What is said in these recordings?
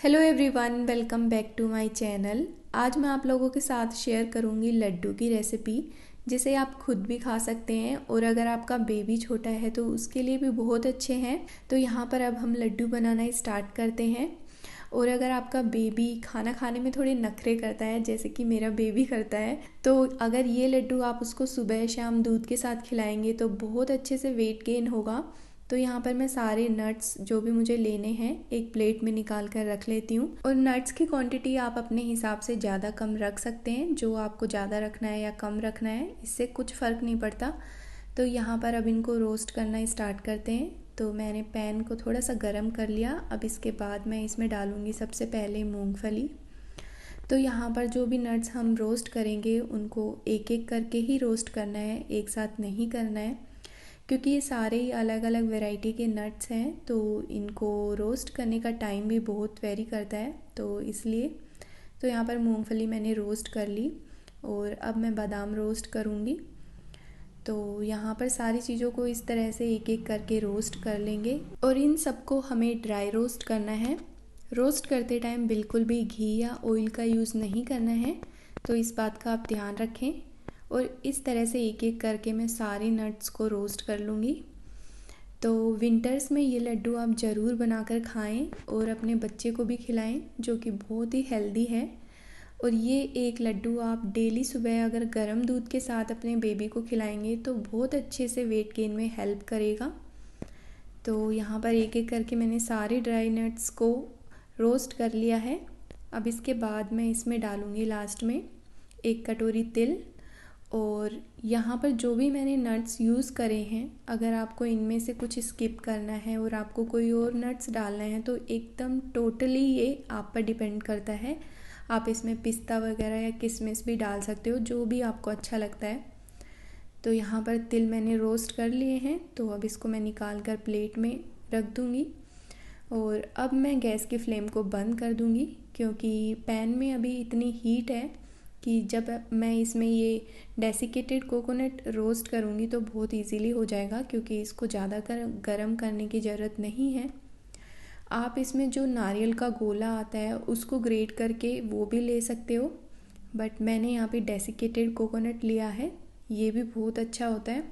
Hello everyone, welcome back to my channel. आज मैं आप लोगों के साथ शेयर करूंगी लड्डू की रेसिपी, जिसे आप खुद भी खा सकते हैं और अगर आपका बेबी छोटा है तो उसके लिए भी बहुत अच्छे हैं। तो यहाँ पर अब हम लड्डू बनाना स्टार्ट करते हैं। और अगर आपका बेबी खाना खाने में थोड़े नखरे करता है, जैसे कि मेरा बेबी करता है, तो अगर ये लड्डू आप उसको सुबह शाम दूध के साथ खिलाएंगे तो बहुत अच्छे से वेट गेन होगा। तो यहाँ पर मैं सारे नट्स जो भी मुझे लेने हैं एक प्लेट में निकाल कर रख लेती हूँ। और नट्स की क्वांटिटी आप अपने हिसाब से ज़्यादा कम रख सकते हैं, जो आपको ज़्यादा रखना है या कम रखना है इससे कुछ फ़र्क नहीं पड़ता। तो यहाँ पर अब इनको रोस्ट करना स्टार्ट करते हैं। तो मैंने पैन को थोड़ा सा गर्म कर लिया। अब इसके बाद मैं इसमें डालूँगी सबसे पहले मूँगफली। तो यहाँ पर जो भी नट्स हम रोस्ट करेंगे उनको एक एक करके ही रोस्ट करना है, एक साथ नहीं करना है, क्योंकि ये सारे ही अलग अलग वैरायटी के नट्स हैं। तो इनको रोस्ट करने का टाइम भी बहुत वेरी करता है, तो इसलिए तो यहाँ पर मूंगफली मैंने रोस्ट कर ली और अब मैं बादाम रोस्ट करूँगी। तो यहाँ पर सारी चीज़ों को इस तरह से एक एक करके रोस्ट कर लेंगे और इन सबको हमें ड्राई रोस्ट करना है। रोस्ट करते टाइम बिल्कुल भी घी या ऑयल का यूज़ नहीं करना है, तो इस बात का आप ध्यान रखें। और इस तरह से एक एक करके मैं सारी नट्स को रोस्ट कर लूँगी। तो विंटर्स में ये लड्डू आप ज़रूर बनाकर खाएं और अपने बच्चे को भी खिलाएं, जो कि बहुत ही हेल्दी है। और ये एक लड्डू आप डेली सुबह अगर गर्म दूध के साथ अपने बेबी को खिलाएंगे तो बहुत अच्छे से वेट गेन में हेल्प करेगा। तो यहाँ पर एक एक करके मैंने सारे ड्राई नट्स को रोस्ट कर लिया है। अब इसके बाद मैं इसमें डालूँगी लास्ट में 1 कटोरी तिल। और यहाँ पर जो भी मैंने नट्स यूज़ करे हैं, अगर आपको इनमें से कुछ स्किप करना है और आपको कोई और नट्स डालना है तो एकदम टोटली ये आप पर डिपेंड करता है। आप इसमें पिस्ता वगैरह या किशमिश भी डाल सकते हो, जो भी आपको अच्छा लगता है। तो यहाँ पर तिल मैंने रोस्ट कर लिए हैं, तो अब इसको मैं निकाल कर प्लेट में रख दूँगी। और अब मैं गैस की फ्लेम को बंद कर दूँगी, क्योंकि पैन में अभी इतनी हीट है कि जब मैं इसमें ये डेसिकेटेड कोकोनट रोस्ट करूँगी तो बहुत इजीली हो जाएगा, क्योंकि इसको ज़्यादा गरम करने की ज़रूरत नहीं है। आप इसमें जो नारियल का गोला आता है उसको ग्रेट करके वो भी ले सकते हो, बट मैंने यहाँ पे डेसिकेटेड कोकोनट लिया है, ये भी बहुत अच्छा होता है।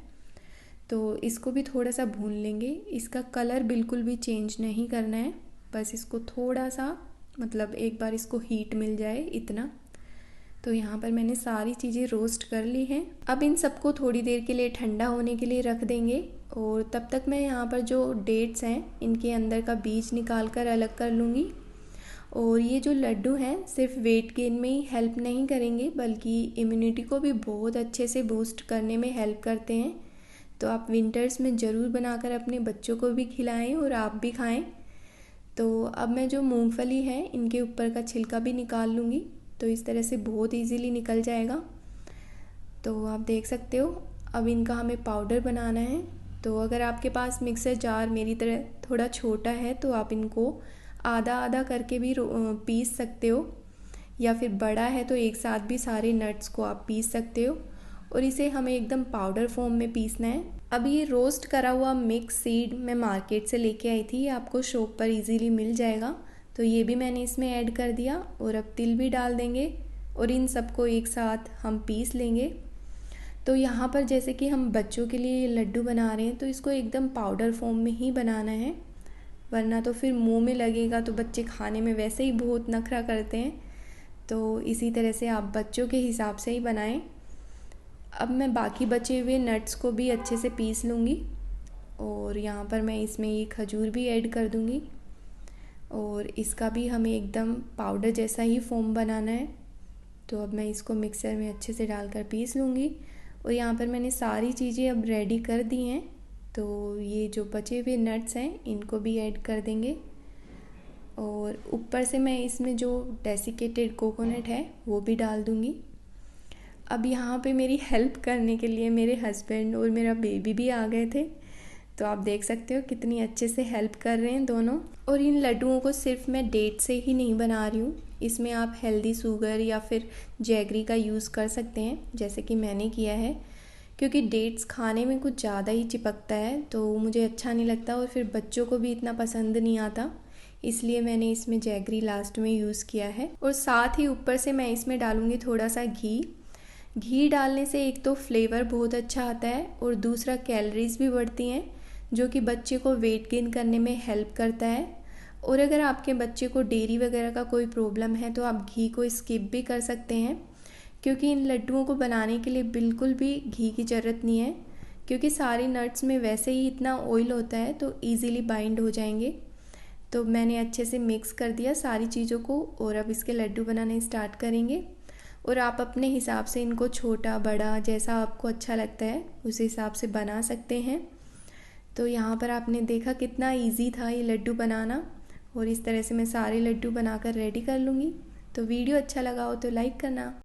तो इसको भी थोड़ा सा भून लेंगे। इसका कलर बिल्कुल भी चेंज नहीं करना है, बस इसको थोड़ा सा मतलब एक बार इसको हीट मिल जाए इतना। तो यहाँ पर मैंने सारी चीज़ें रोस्ट कर ली हैं। अब इन सबको थोड़ी देर के लिए ठंडा होने के लिए रख देंगे। और तब तक मैं यहाँ पर जो डेट्स हैं इनके अंदर का बीज निकाल कर अलग कर लूँगी। और ये जो लड्डू हैं सिर्फ वेट गेन में ही हेल्प नहीं करेंगे, बल्कि इम्यूनिटी को भी बहुत अच्छे से बूस्ट करने में हेल्प करते हैं। तो आप विंटर्स में ज़रूर बनाकर अपने बच्चों को भी खिलाएं और आप भी खाएं। तो अब मैं जो मूंगफली है इनके ऊपर का छिलका भी निकाल लूँगी, तो इस तरह से बहुत इजीली निकल जाएगा। तो आप देख सकते हो। अब इनका हमें पाउडर बनाना है। तो अगर आपके पास मिक्सर जार मेरी तरह थोड़ा छोटा है तो आप इनको आधा आधा करके भी पीस सकते हो, या फिर बड़ा है तो एक साथ भी सारे नट्स को आप पीस सकते हो। और इसे हमें एकदम पाउडर फॉर्म में पीसना है। अब ये रोस्ट करा हुआ मिक्स सीड मैं मार्केट से लेके आई थी, ये आपको शॉप पर इजीली मिल जाएगा। तो ये भी मैंने इसमें ऐड कर दिया और अब तिल भी डाल देंगे और इन सबको एक साथ हम पीस लेंगे। तो यहाँ पर जैसे कि हम बच्चों के लिए लड्डू बना रहे हैं तो इसको एकदम पाउडर फॉर्म में ही बनाना है, वरना तो फिर मुंह में लगेगा तो बच्चे खाने में वैसे ही बहुत नखरा करते हैं। तो इसी तरह से आप बच्चों के हिसाब से ही बनाएं। अब मैं बाकी बचे हुए नट्स को भी अच्छे से पीस लूँगी और यहाँ पर मैं इसमें ये खजूर भी ऐड कर दूँगी और इसका भी हमें एकदम पाउडर जैसा ही फॉर्म बनाना है। तो अब मैं इसको मिक्सर में अच्छे से डालकर पीस लूँगी। और यहाँ पर मैंने सारी चीज़ें अब रेडी कर दी हैं। तो ये जो बचे हुए नट्स हैं इनको भी ऐड कर देंगे और ऊपर से मैं इसमें जो डेसिकेटेड कोकोनट है वो भी डाल दूँगी। अब यहाँ पे मेरी हेल्प करने के लिए मेरे हस्बैंड और मेरा बेबी भी आ गए थे। तो आप देख सकते हो कितनी अच्छे से हेल्प कर रहे हैं दोनों। और इन लड्डुओं को सिर्फ मैं डेट से ही नहीं बना रही हूँ, इसमें आप हेल्दी शुगर या फिर जैगरी का यूज़ कर सकते हैं, जैसे कि मैंने किया है। क्योंकि डेट्स खाने में कुछ ज़्यादा ही चिपकता है तो मुझे अच्छा नहीं लगता और फिर बच्चों को भी इतना पसंद नहीं आता। इसलिए मैंने इसमें जैगरी लास्ट में यूज़ किया है। और साथ ही ऊपर से मैं इसमें डालूँगी थोड़ा सा घी डालने से एक तो फ्लेवर बहुत अच्छा आता है और दूसरा कैलोरीज भी बढ़ती हैं, जो कि बच्चे को वेट गेन करने में हेल्प करता है। और अगर आपके बच्चे को डेयरी वगैरह का कोई प्रॉब्लम है तो आप घी को स्किप भी कर सकते हैं, क्योंकि इन लड्डुओं को बनाने के लिए बिल्कुल भी घी की ज़रूरत नहीं है, क्योंकि सारी नट्स में वैसे ही इतना ऑयल होता है तो ईज़िली बाइंड हो जाएंगे। तो मैंने अच्छे से मिक्स कर दिया सारी चीज़ों को और अब इसके लड्डू बनाने स्टार्ट करेंगे। और आप अपने हिसाब से इनको छोटा बड़ा जैसा आपको अच्छा लगता है उस हिसाब से बना सकते हैं। तो यहाँ पर आपने देखा कितना इजी था ये लड्डू बनाना, और इस तरह से मैं सारे लड्डू बनाकर रेडी कर लूँगी। तो वीडियो अच्छा लगा हो तो लाइक करना।